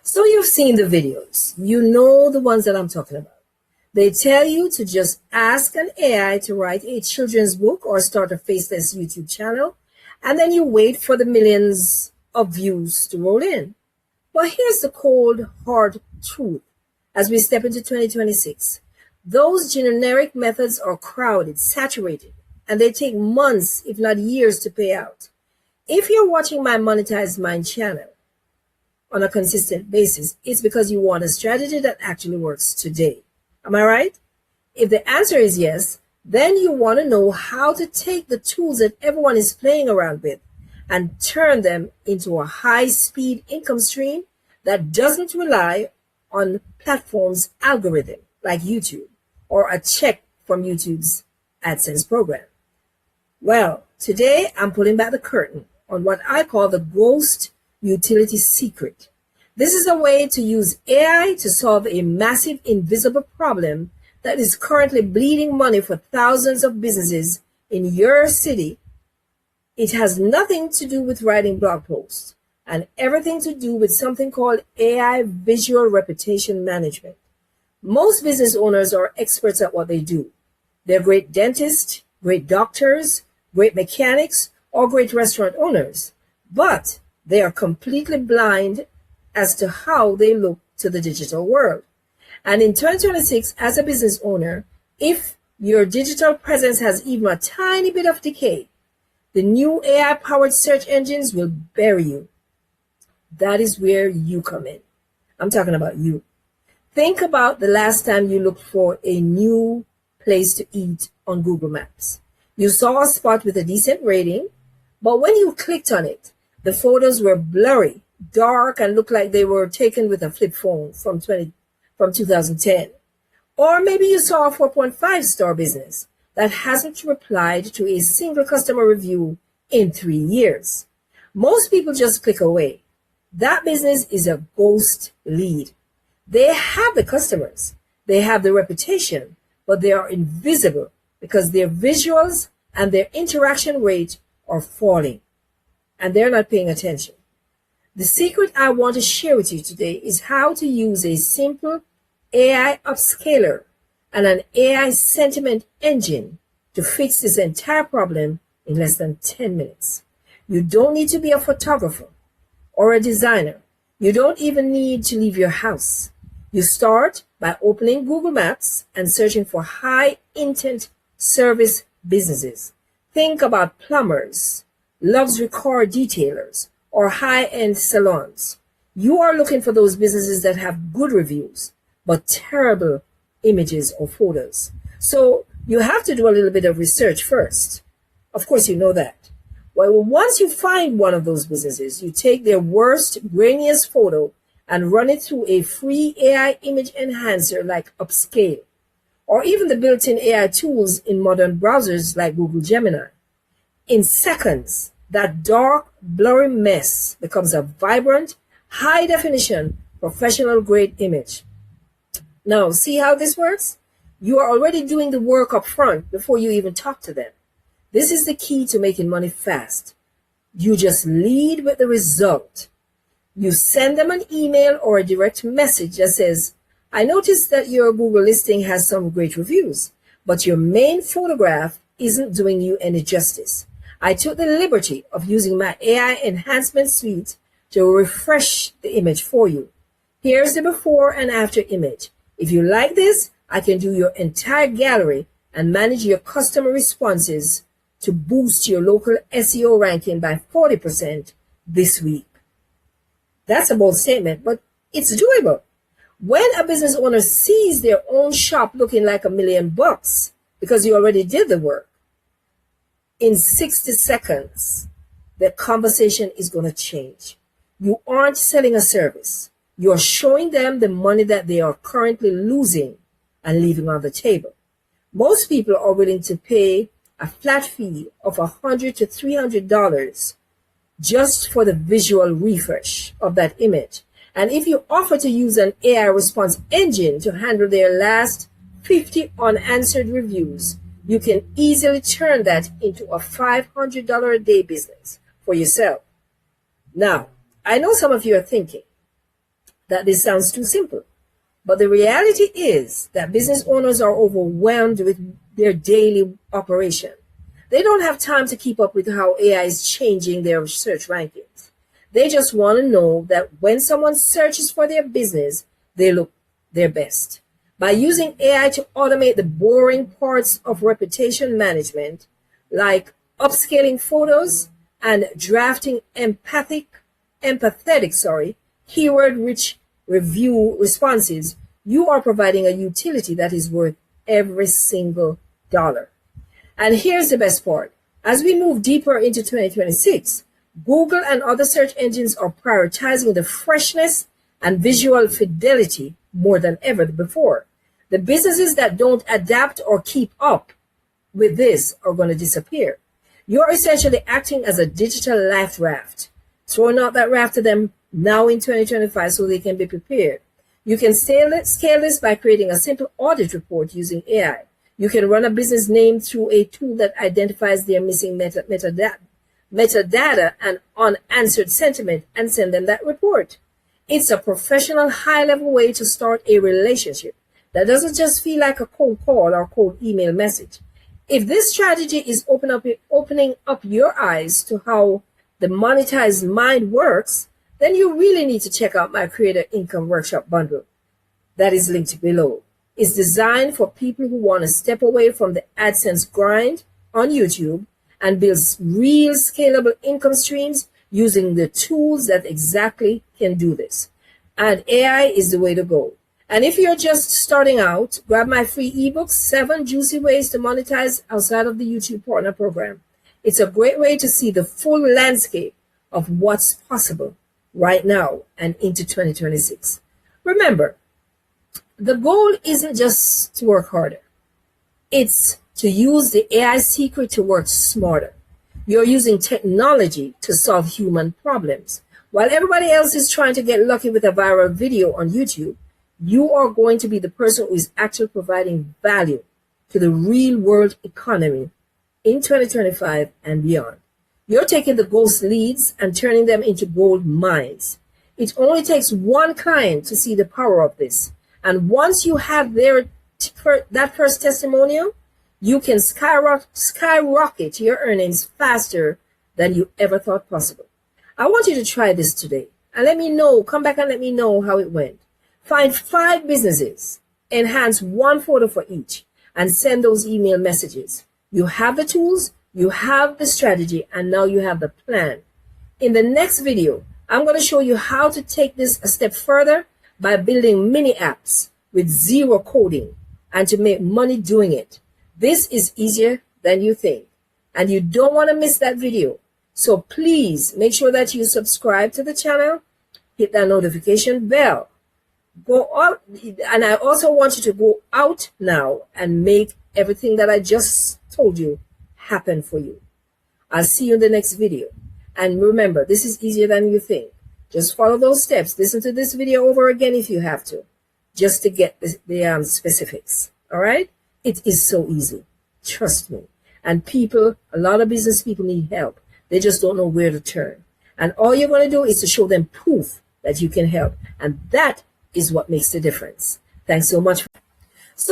So you've seen the videos. You know the ones that I'm talking about. They tell you to just ask an AI to write a children's book or start a faceless YouTube channel, and then you wait for the millions of views to roll in. But here's the cold, hard truth. As we step into 2026, those generic methods are crowded, saturated, and they take months, if not years, to pay out. If you're watching my Monetized Mind channel on a consistent basis, it's because you want a strategy that actually works today. Am I right? If the answer is yes, then you want to know how to take the tools that everyone is playing around with and turn them into a high-speed income stream that doesn't rely on platforms' algorithm like YouTube or a check from YouTube's AdSense program. Well, today I'm pulling back the curtain on what I call the ghost utility secret. This is a way to use AI to solve a massive invisible problem that is currently bleeding money for thousands of businesses in your city. It has nothing to do with writing blog posts and everything to do with something called AI visual reputation management. Most business owners are experts at what they do. They're great dentists, great doctors, great mechanics, or great restaurant owners, but they are completely blind as to how they look to the digital world. And in 2026, as a business owner, if your digital presence has even a tiny bit of decay, the new AI-powered search engines will bury you. That is where you come in. I'm talking about you. Think about the last time you looked for a new place to eat on Google Maps. You saw a spot with a decent rating, but when you clicked on it, the photos were blurry, dark, and looked like they were taken with a flip phone from 2010. Or maybe you saw a 4.5-star business that hasn't replied to a single customer review in 3 years. Most people just click away. That business is a ghost lead. They have the customers, they have the reputation, but they are invisible because their visuals and their interaction rate are falling, and they're not paying attention. The secret I want to share with you today is how to use a simple AI upscaler and an AI sentiment engine to fix this entire problem in less than 10 minutes. You don't need to be a photographer or a designer. You don't even need to leave your house. You start by opening Google Maps and searching for high-intent service businesses. Think about plumbers, luxury car detailers, or high-end salons. You are looking for those businesses that have good reviews, but terrible images or photos. So you have to do a little bit of research first. Of course, you know that. Well, once you find one of those businesses, you take their worst, grainiest photo and run it through a free AI image enhancer like Upscale, or even the built-in AI tools in modern browsers like Google Gemini. In seconds, that dark, blurry mess becomes a vibrant, high-definition, professional-grade image. Now, see how this works? You are already doing the work up front before you even talk to them. This is the key to making money fast. You just lead with the result. You send them an email or a direct message that says, I noticed that your Google listing has some great reviews, but your main photograph isn't doing you any justice. I took the liberty of using my AI enhancement suite to refresh the image for you. Here's the before and after image. If you like this, I can do your entire gallery and manage your customer responses to boost your local SEO ranking by 40% this week. That's a bold statement, but it's doable. When a business owner sees their own shop looking like $1 million because you already did the work, in 60 seconds, the conversation is going to change. You aren't selling a service. You're showing them the money that they are currently losing and leaving on the table. Most people are willing to pay a flat fee of $100 to $300 just for the visual refresh of that image. And if you offer to use an AI response engine to handle their last 50 unanswered reviews, you can easily turn that into a $500 a day business for yourself. Now, I know some of you are thinking, that this sounds too simple. But the reality is that business owners are overwhelmed with their daily operation. They don't have time to keep up with how AI is changing their search rankings. They just want to know that when someone searches for their business, they look their best. By using AI to automate the boring parts of reputation management, like upscaling photos and drafting empathetic, keyword-rich review responses, you are providing a utility that is worth every single dollar. And here's the best part. As we move deeper into 2026, Google and other search engines are prioritizing the freshness and visual fidelity more than ever before. The businesses that don't adapt or keep up with this are going to disappear. You're essentially acting as a digital life raft, throwing out that raft to them now in 2025 so they can be prepared. You can scale this by creating a simple audit report using AI. You can run a business name through a tool that identifies their missing metadata and unanswered sentiment and send them that report. It's a professional, high-level way to start a relationship that doesn't just feel like a cold call or cold email message. If this strategy is opening up your eyes to how the monetized mind works, then you really need to check out my Creator Income Workshop bundle that is linked below. It's designed for people who want to step away from the AdSense grind on YouTube and build real scalable income streams using the tools that exactly can do this. And AI is the way to go. And if you're just starting out, grab my free ebook, 7 Juicy Ways to Monetize Outside of the YouTube Partner Program. It's a great way to see the full landscape of what's possible right now and into 2026. Remember, the goal isn't just to work harder. It's to use the AI secret to work smarter. You're using technology to solve human problems. While everybody else is trying to get lucky with a viral video on YouTube, you are going to be the person who is actually providing value to the real world economy in 2025 and beyond. You're taking the ghost leads and turning them into gold mines. It only takes one client to see the power of this. And once you have that first testimonial, you can skyrocket your earnings faster than you ever thought possible. I want you to try this today and let me know, come back and let me know how it went. Find 5 businesses, enhance 1 photo for each, and send those email messages. You have the tools, you have the strategy, and now you have the plan. In the next video, I'm going to show you how to take this a step further by building mini apps with zero coding and to make money doing it. This is easier than you think, and you don't want to miss that video. So please make sure that you subscribe to the channel, hit that notification bell. Go out, and I also want you to go out now and make everything that I just told you happen for you. I'll see you in the next video. And remember, this is easier than you think. Just follow those steps. Listen to this video over again if you have to, just to get the specifics. All right? It is so easy. Trust me. And a lot of business people need help. They just don't know where to turn. And all you're going to do is to show them proof that you can help. And that is what makes the difference. Thanks so much.